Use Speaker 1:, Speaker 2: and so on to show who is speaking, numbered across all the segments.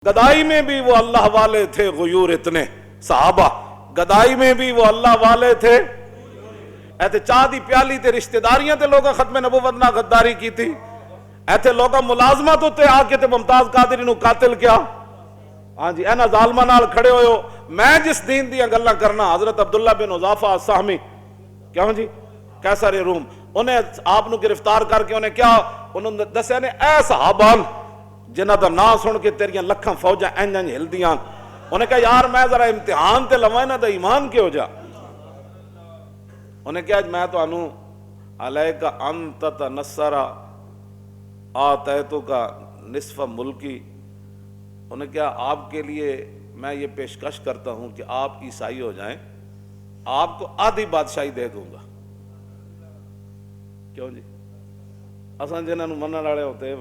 Speaker 1: गदाई में भी वो अल्लाह वाले थे, गुयूर इतने सहाबा गदाई में भी वो अल्लाह वाले थे। ऐसे चाह दी प्याली ते रिश्तेदारियां ते लोग खत्म नबुवत ना गद्दारी की थी। ऐसे लोग मुलाजमत होते आके ते मुमताज कादरी नू कातिल क्या। हाँ जी, एना जालमा नाल खड़े होयो। मैं जिस दीन दी गल्लां करना, हजरत अब्दुल्ला बिन उजाफा अस्साहमी, क्यों जी, कैसर रूम, उन्हें आप गिरफ्तार करके उन्हें क्या उन्होंने दसिया ने ऐ सहाबान जिन्हां दा नाम सुन के तेरियां लखां फौजां इंज इंज हिलदियां। उन्हें कहा यार मैं जरा इम्तिहान ते लवां इन्हां दा ईमान क्यों जा। उन्हें कहा मैं तुहानू अलैका अंत तनस्सरा आतैतुका निस्फ मुल्की। उन्हें कहा आपके लिए मैं ये पेशकश करता हूं कि आप ईसाई हो जाएं, आपको आधी बादशाही दे दूंगा। क्यों जी, असां जिन्हां नू मनण वाले होते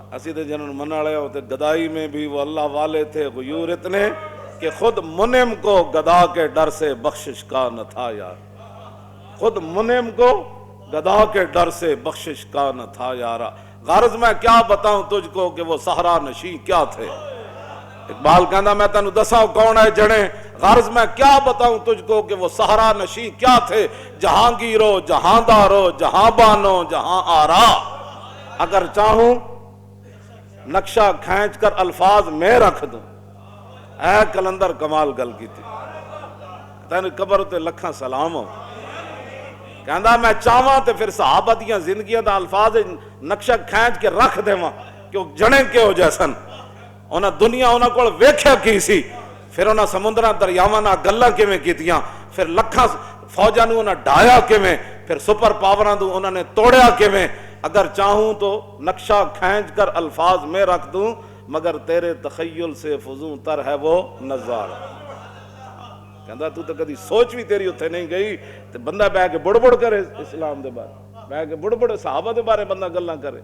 Speaker 1: असी तो जिन्होंने मन वाले होते। गदाई में भी वो अल्लाह वाले थे, गुयूर इतने कि खुद मुनिम को गदा के डर से बख्शिश का न था यार। खुद मुनिम को गदा के डर से बख्शिश का न था यारा। गर्ज मैं क्या बताऊं तुझको कि वो सहरा नशी क्या थे। इकबाल कहना मैं तेनू दसा कौन है जने। गर्ज मैं क्या बताऊं तुझको कि वो सहरा नशी क्या थे। जहांगीरो जहांदारो जहांबानो जहां आरा। अगर चाहूं नक्शा खींच कर अल्फाज में रख दूं। ऐ कलंदर कमाल गल की थी, तेन कबर ते लखा सलाम हो। कहंदा मैं चाहवां ते फिर सहाबा दियां जिंदगियां दा अल्फाज नक्शा खींच के रख देवां कि जने क्यों जैसन। उन्हां दुनिया उन्हां कोल वेख्या की सी, फिर उन्हां समुद्रां दरियावां नाल गल्लां किवें कीतियां, फिर लखां फौजां नूं उन्हां ढाया किवें, फिर सुपर पावरां नूं उन्हां ने तोड़िया किवें। अगर चाहूं तो नक्शा खींच कर अल्फाज में रख दूं, मगर तेरे तखय्युल से फजूं तर है वो नज़ारा। कहंदा तू तो कदी सोच भी तेरी उत्थे नहीं गई ते बंदा बह के बुड़ करे इस्लाम दे बारे, बह के बुड़ सहाबा दे बारे बंदा गल्लां करे।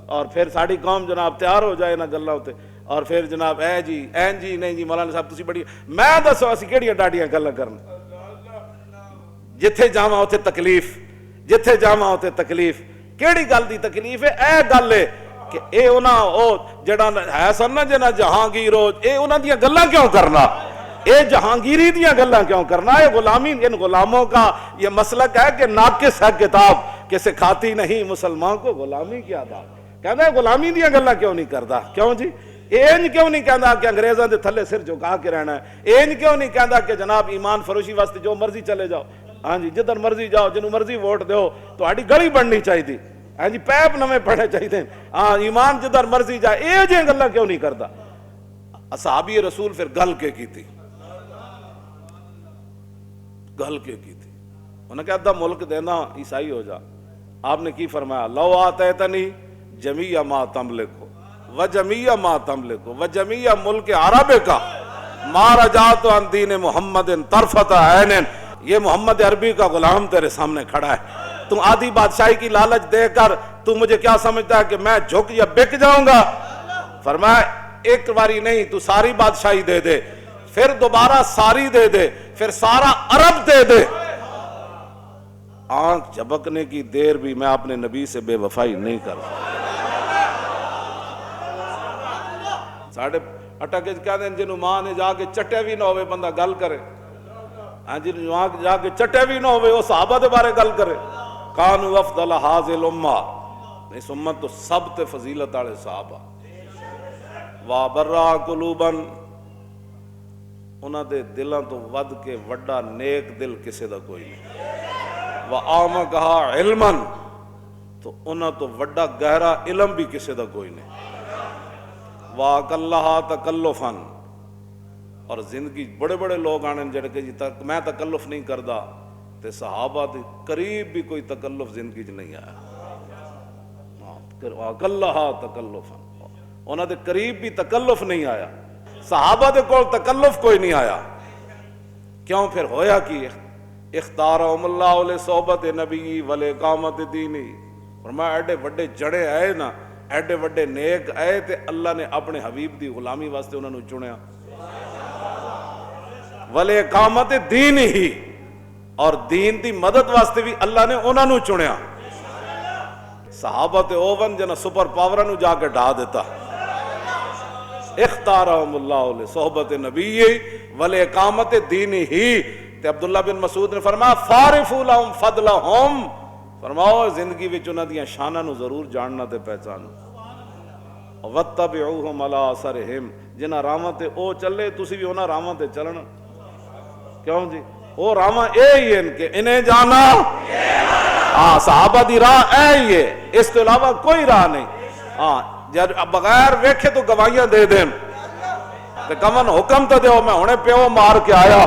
Speaker 1: और फिर साड़ी कौम जनाब तैयार हो जाए ना गल्लां उत्ते। और फिर जनाब ऐ जी ऐन जी नहीं जी मौलाना साहब तुसी बड़ी, मैं दसो असीं किहड़ियां डाडियां गल्लां करन। जिथे जावां उत्थे तकलीफ, जिथे जावां उत्थे तकलीफ। केड़ी गल दी तकलीफ है? ए गल है कि ए उन्हां ओ जेड़ा है सन ना जिन्हां जहांगीर ए उन्हां दियां गल्लां क्यों करना, ए जहांगीरी दियां गल्लां क्यों करना। ये गुलामी, इन गुलामों का ये मसलक है कि नाकिस है किताब कि सिखाती नहीं मुसलमान को गुलामी की आदाब। कहता है गुलामी दियां गल्लां क्यों नहीं करता। क्यों जी, इंज क्यों नहीं कहता कि अंग्रेज़ां दे थल्ले सिर झुका के रहना है। इंज क्यों नहीं कहता कि जनाब ईमान फरोशी वास्ते जो मर्जी चले जाओ। हाँ जी, जिधर मर्जी जाओ, जिन्हों मर्जी वोट दो, तो गली बननी चाहिए। हाँ जी, पैप नवे पढ़ने चाहिए। हाँ, ईमान जिधर मर्जी जाए। ये जी गल्लां क्यों नहीं करता। असहाबी रसूल फिर गल के की थी, गल के की थी। उन्हें कहा अद्धा मुल्क देना ईसाई हो जा। आपने की फरमाया, लो आते तनी जमिया मा तमलिको व जमिया मा तमलिको व जमिया मुल्क अरब का मारा जात अन दीन मोहम्मद तरफता ऐन। ये मोहम्मद अरबी का गुलाम तेरे सामने खड़ा है। तू आधी बादशाही की लालच देकर तू मुझे क्या समझता है कि मैं झुक या बिक जाऊंगा। फरमाया एक बारी नहीं, तू सारी बादशाही दे दे, फिर दोबारा सारी दे दे, फिर सारा अरब दे दे। आंख झपकने की देर भी मैं अपने नबी से बेवफाई नहीं कर साढ़े अटक कहते जिन्हों मां ने जाके चट्टे भी ना होवे बंदा गल करे। हाँ, जिन्हों मां जाके चट्टे भी ना होवे वो सहाबा दे बारे गल करे। कानू अफदल हाजिल उम्मा, इस उम्मत तो सब ते फजीलत वाले सहाबा। वा बर्रा कुलूबन, उन्हां दे दिलां तो वध के वड्डा नेक दिल किसे दा कोई नहीं। वा आम कहा इल्मन, तो उन्हां तो वड्डा गहरा इलम भी किसे दा कोई नहीं। वा कल्लहा तकल्लुफन, और जिंदगी बड़े बड़े लोग आने जड़े कि तक मैं तकल्लुफ नहीं करदा, ते सहाबा दे करीब भी कोई तकल्लुफ जिंदगी च नहीं आया। कल्लहा तकल्लुफन, उन्हां दे करीब भी तकल्लुफ नहीं आया। सहाबा दे कोल तकल्लुफ कोई नहीं आया। क्यों फिर होया कि इख्तारहुमुल्लाहु लिसोहबत नबी व लिकामत दीनी। फरमाया एडे वड्डे जड़े आए ना, एडे वड्डे नेक आए ते अल्लाह ने अपने हबीब दी गुलामी वास्ते उन्हां नूं चुनिया। वले कामत दीन ही, और दीन दी मदद वास्ते भी अल्लाह ने उन्हां नूं चुनिया। सहाबा ते ओवन जिन्हां सुपर पावरां नूं जाके ढा दिता। اختارہم اللہ لصحبت نبی ولاقامت دینہ. تے عبداللہ بن مسعود نے فرمایا فارفوا لہم فضلہم، فرماؤ زندگی وچ انہاں دیاں شاناں نو ضرور جاننا تے پہچاننا. واتبعوہم علی اثرہم، جنہاں راواں تے او چلے تسی بھی انہاں راواں تے چلنا. کیوں جی؟ وہ راواں اے ہی ہیں کہ انہیں جانا، ہاں صحابہ دی راہ اے ہی ہے، اس کے علاوہ کوئی راہ نہیں. ہاں جب بغیر ویکھے تو گواہیاں دے دیں تے کمن حکم تو دیو میں ہونے پیو مار کے آیا.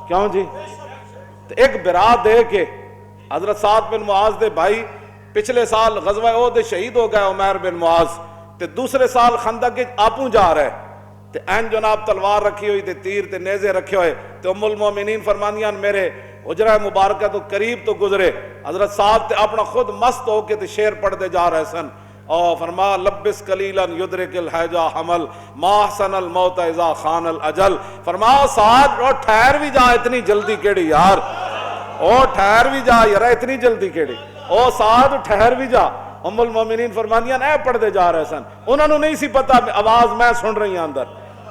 Speaker 1: کیوں جی؟ ایک برا دے کے حضرت سعد بن معاذ دے بھائی پچھلے سال غزوہ احد شہید ہو گئے عمیر بن معاذ، تے دوسرے سال خندق کے آپوں جا رہے تے این جناب تلوار رکھی ہوئی تے تیر تے نیزے رکھے ہوئے تے ام المومنین فرمانیاں میرے حجرہ مبارکہ تو قریب تو گزرے. حضرت سعد تے اپنا خود مست ہو کے تے شعر پڑھ دے جا رہے سن اور فرما لبس قلیلا یدرک الحجا حمل ما احسن الموت اذا خان الاجل. فرماؤ سعد اور ٹھہر بھی جا، اتنی جلدی کیڑی یار، او ٹھہر بھی جا یار، اتنی جلدی کیڑی، او سعد ٹھہر بھی جا. ام المومنین فرمانیاں اے پڑھ دے جا رہے سن، انہوں نے نہیں سی پتا آواز میں سن رہی ہوں اندر.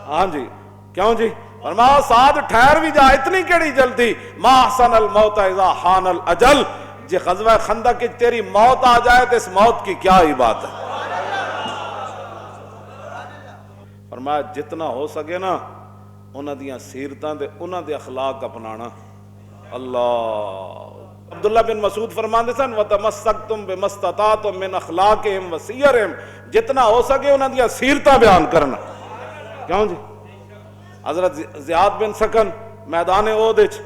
Speaker 1: ہاں جی کیوں جی؟ فرماؤ سعد ٹھہر بھی جا، اتنی کیڑی جلدی، ما احسن الموت اذا خان الاجل. جی غزوہ خندق کی تیری موت آ جائے تو اس موت کی کیا ہی بات ہے. فرمایا جتنا ہو سکے نا انہاں دیاں سیرتاں دے انہاں دے اخلاق اپنانا. اللہ عبداللہ بن مسعود فرماندے سن وَتَمَسَّكْتُمْ بِمَا اسْتَطَعْتُمْ مِنْ أَخْلَاقِهِمْ وَسِيَرِهِمْ، جتنا ہو سکے انہاں دیاں سیرتاں بیان کرنا. کیوں جی؟ حضرت زیاد بن سکن میدان احد وچ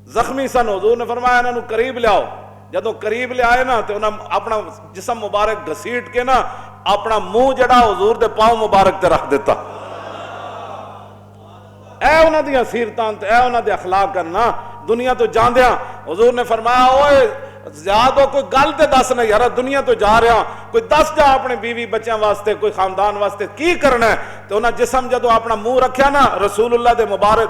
Speaker 1: زخمی سن، حضور نے فرمایا انہاں نو قریب لے آؤ. جدوں قریب لے آئے نا تو انہاں اپنا جسم مبارک گھسیٹ کے نا اپنا منہ جڑا حضور دے پاؤں مبارک تے رکھ دیتا. اے انہاں دیاں سیرتاں تے اے انہاں دے اخلاق کرنا. دنیا تو جاندیاں حضور نے فرمایا اوئے زیاد ہو کوئی گل تے دس نہیں یار، دنیا تو جا رہا کوئی دس جا اپنے بیوی بچیاں واسطے کوئی خاندان واسطے کی کرنا ہے. تو انہاں جسم جدو اپنا منہ رکھیا نا رسول اللہ دے مبارک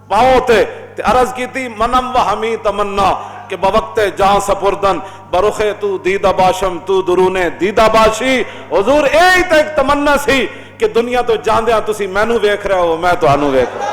Speaker 1: پاؤں تے عرض کی تھی منم و ہمی تمنا کہ بوقت جاں سپردن برخ تو دیدہ باشم تو درونے دیدہ باشی. حضور اے ہی تے ایک تمنا سی کہ دنیا تو جاندیاں تسی مینوں ویکھ رہے ہو میں تانوں ویکھ رہا.